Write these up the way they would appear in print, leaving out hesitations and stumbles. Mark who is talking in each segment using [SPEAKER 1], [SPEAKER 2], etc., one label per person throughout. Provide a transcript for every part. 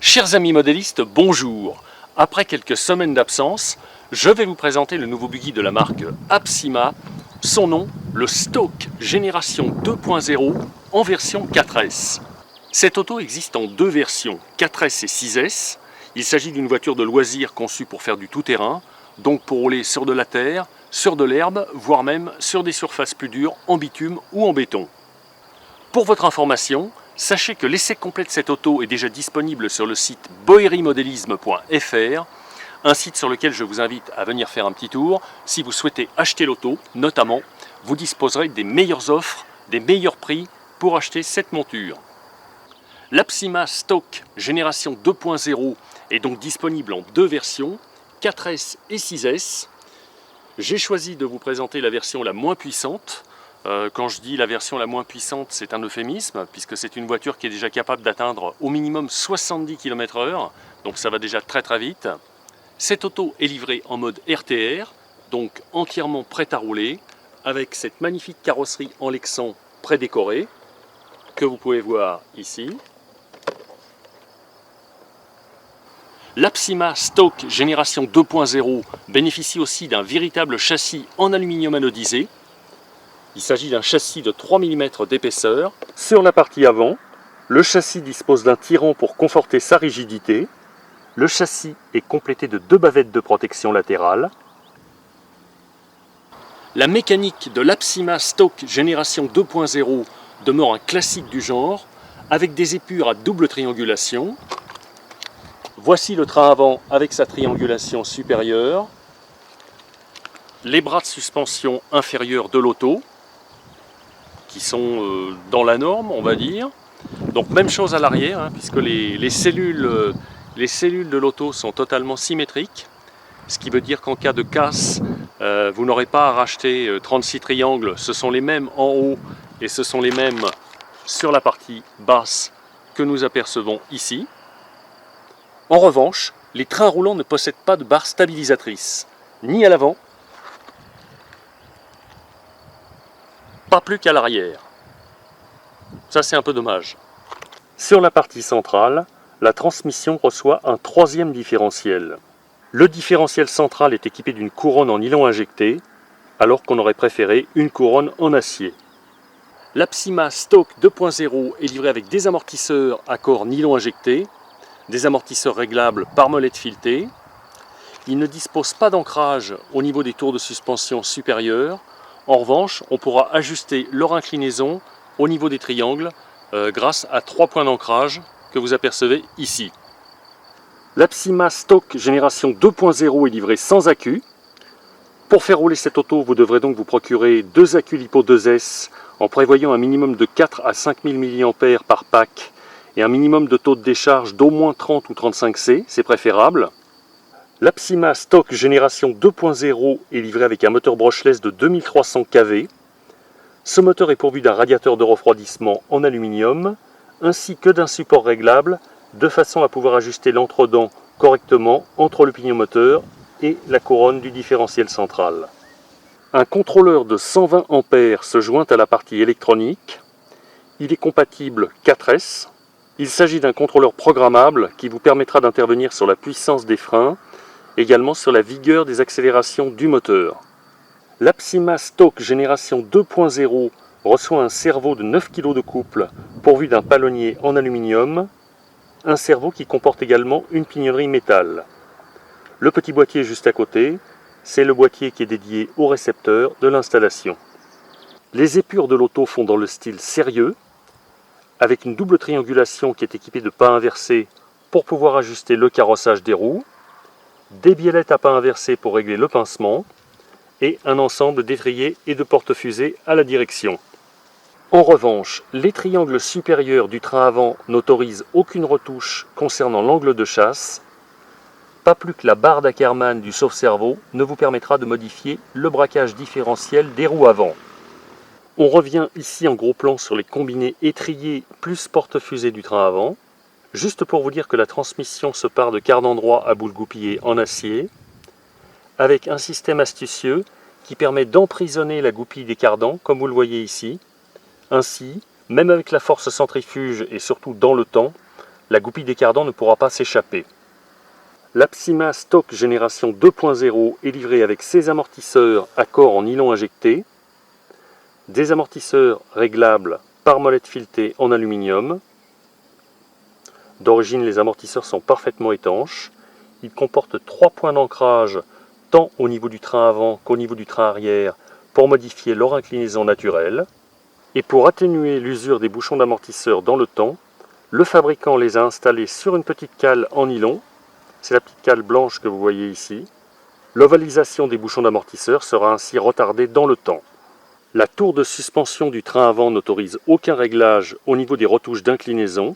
[SPEAKER 1] Chers amis modélistes, bonjour. Après quelques semaines d'absence, je vais vous présenter le nouveau buggy de la marque Apsima. Son nom, le Stoke Génération 2.0 en version 4S. Cette auto existe en deux versions, 4S et 6S. Il s'agit d'une voiture de loisir conçue pour faire du tout-terrain, donc pour rouler sur de la terre, sur de l'herbe, voire même sur des surfaces plus dures en bitume ou en béton. Pour votre information, sachez que l'essai complet de cette auto est déjà disponible sur le site boerimodélisme.fr, un site sur lequel je vous invite à venir faire un petit tour. Si vous souhaitez acheter l'auto, notamment, vous disposerez des meilleures offres, des meilleurs prix pour acheter cette monture. L'Apsima Stoke Génération 2.0 est donc disponible en deux versions, 4S et 6S. J'ai choisi de vous présenter la version la moins puissante. Quand je dis la version la moins puissante, c'est un euphémisme, puisque c'est une voiture qui est déjà capable d'atteindre au minimum 70 km/h, donc ça va déjà très très vite. Cette auto est livrée en mode RTR, donc entièrement prête à rouler, avec cette magnifique carrosserie en Lexan prédécorée, que vous pouvez voir ici. L'Apsima Stoke Génération 2.0 bénéficie aussi d'un véritable châssis en aluminium anodisé. Il s'agit d'un châssis de 3 mm d'épaisseur. Sur la partie avant, le châssis dispose d'un tirant pour conforter sa rigidité. Le châssis est complété de deux bavettes de protection latérale. La mécanique de l'Apsima Stoke Génération 2.0 demeure un classique du genre, avec des épures à double triangulation. Voici le train avant avec sa triangulation supérieure. Les bras de suspension inférieurs de l'auto, qui sont dans la norme, on va dire. Donc même chose à l'arrière, puisque les cellules de l'auto sont totalement symétriques, ce qui veut dire qu'en cas de casse, vous n'aurez pas à racheter 36 triangles, ce sont les mêmes en haut et ce sont les mêmes sur la partie basse que nous apercevons ici. En revanche, les trains roulants ne possèdent pas de barre stabilisatrice, ni à l'avant, pas plus qu'à l'arrière. Ça, c'est un peu dommage. Sur la partie centrale, la transmission reçoit un troisième différentiel. Le différentiel central est équipé d'une couronne en nylon injecté, alors qu'on aurait préféré une couronne en acier. L'Apsima Stoke 2.0 est livré avec des amortisseurs à corps nylon injecté, des amortisseurs réglables par molette filetée. Il ne dispose pas d'ancrage au niveau des tours de suspension supérieurs. En revanche, on pourra ajuster leur inclinaison au niveau des triangles grâce à 3 points d'ancrage que vous apercevez ici. L'Apsima Stoke Génération 2.0 est livré sans accu. Pour faire rouler cette auto, vous devrez donc vous procurer deux accus LiPo 2S en prévoyant un minimum de 4 à 5000 mAh par pack et un minimum de taux de décharge d'au moins 30 ou 35 C, c'est préférable. L'Apsima Stoke Génération 2.0 est livré avec un moteur brushless de 2300 kV. Ce moteur est pourvu d'un radiateur de refroidissement en aluminium, ainsi que d'un support réglable, de façon à pouvoir ajuster l'entredent correctement entre le pignon moteur et la couronne du différentiel central. Un contrôleur de 120 A se joint à la partie électronique. Il est compatible 4S. Il s'agit d'un contrôleur programmable qui vous permettra d'intervenir sur la puissance des freins, également sur la vigueur des accélérations du moteur. L'Apsima Stoke Génération 2.0 reçoit un servo de 9 kg de couple pourvu d'un palonnier en aluminium, un servo qui comporte également une pignonnerie métal. Le petit boîtier juste à côté, c'est le boîtier qui est dédié au récepteur de l'installation. Les épures de l'auto font dans le style sérieux, avec une double triangulation qui est équipée de pas inversés pour pouvoir ajuster le carrossage des roues, des biellettes à pas inversés pour régler le pincement, et un ensemble d'étriers et de porte-fusées à la direction. En revanche, les triangles supérieurs du train avant n'autorisent aucune retouche concernant l'angle de chasse, pas plus que la barre d'Ackermann du sauve-cerveau ne vous permettra de modifier le braquage différentiel des roues avant. On revient ici en gros plan sur les combinés étriers plus porte-fusées du train avant. Juste pour vous dire que la transmission se part de quart d'endroit à boule goupillée en acier, avec un système astucieux qui permet d'emprisonner la goupille des cardans, comme vous le voyez ici. Ainsi, même avec la force centrifuge et surtout dans le temps, la goupille des cardans ne pourra pas s'échapper. L'Apsima Stock Génération 2.0 est livré avec ses amortisseurs à corps en nylon injecté, des amortisseurs réglables par molette filetée en aluminium. D'origine, les amortisseurs sont parfaitement étanches. Ils comportent 3 points d'ancrage tant au niveau du train avant qu'au niveau du train arrière pour modifier leur inclinaison naturelle. Et pour atténuer l'usure des bouchons d'amortisseur dans le temps, le fabricant les a installés sur une petite cale en nylon. C'est la petite cale blanche que vous voyez ici. L'ovalisation des bouchons d'amortisseur sera ainsi retardée dans le temps. La tour de suspension du train avant n'autorise aucun réglage au niveau des retouches d'inclinaison.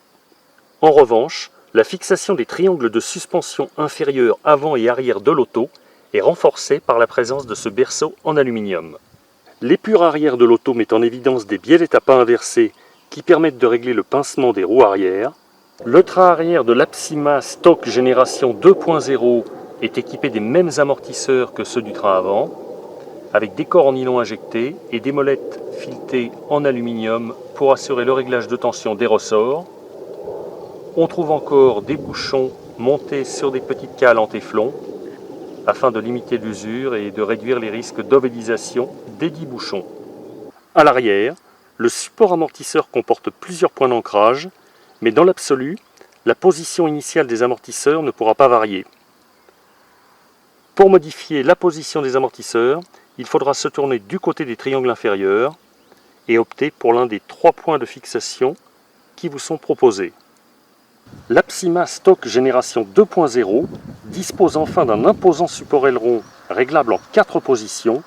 [SPEAKER 1] En revanche, la fixation des triangles de suspension inférieurs avant et arrière de l'auto est renforcée par la présence de ce berceau en aluminium. L'épure arrière de l'auto met en évidence des bielles à pas inversés qui permettent de régler le pincement des roues arrière. Le train arrière de l'Apsima Stock Génération 2.0 est équipé des mêmes amortisseurs que ceux du train avant, avec des corps en nylon injecté et des molettes filetées en aluminium pour assurer le réglage de tension des ressorts. On trouve encore des bouchons montés sur des petites cales en téflon afin de limiter l'usure et de réduire les risques d'ovélisation des 10 bouchons. À l'arrière, le support amortisseur comporte plusieurs points d'ancrage, mais dans l'absolu, la position initiale des amortisseurs ne pourra pas varier. Pour modifier la position des amortisseurs, il faudra se tourner du côté des triangles inférieurs et opter pour l'un des 3 points de fixation qui vous sont proposés. L'Apsima Stock Génération 2.0 dispose enfin d'un imposant support aileron réglable en 4 positions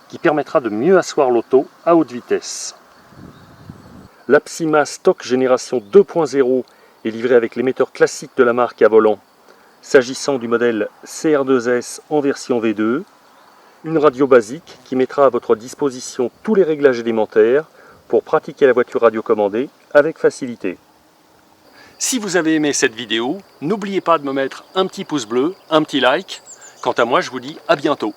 [SPEAKER 1] qui permettra de mieux asseoir l'auto à haute vitesse. L'Apsima Stock Génération 2.0 est livré avec l'émetteur classique de la marque à volant, s'agissant du modèle CR2S en version V2, une radio basique qui mettra à votre disposition tous les réglages élémentaires pour pratiquer la voiture radiocommandée avec facilité. Si vous avez aimé cette vidéo, n'oubliez pas de me mettre un petit pouce bleu, un petit like. Quant à moi, je vous dis à bientôt.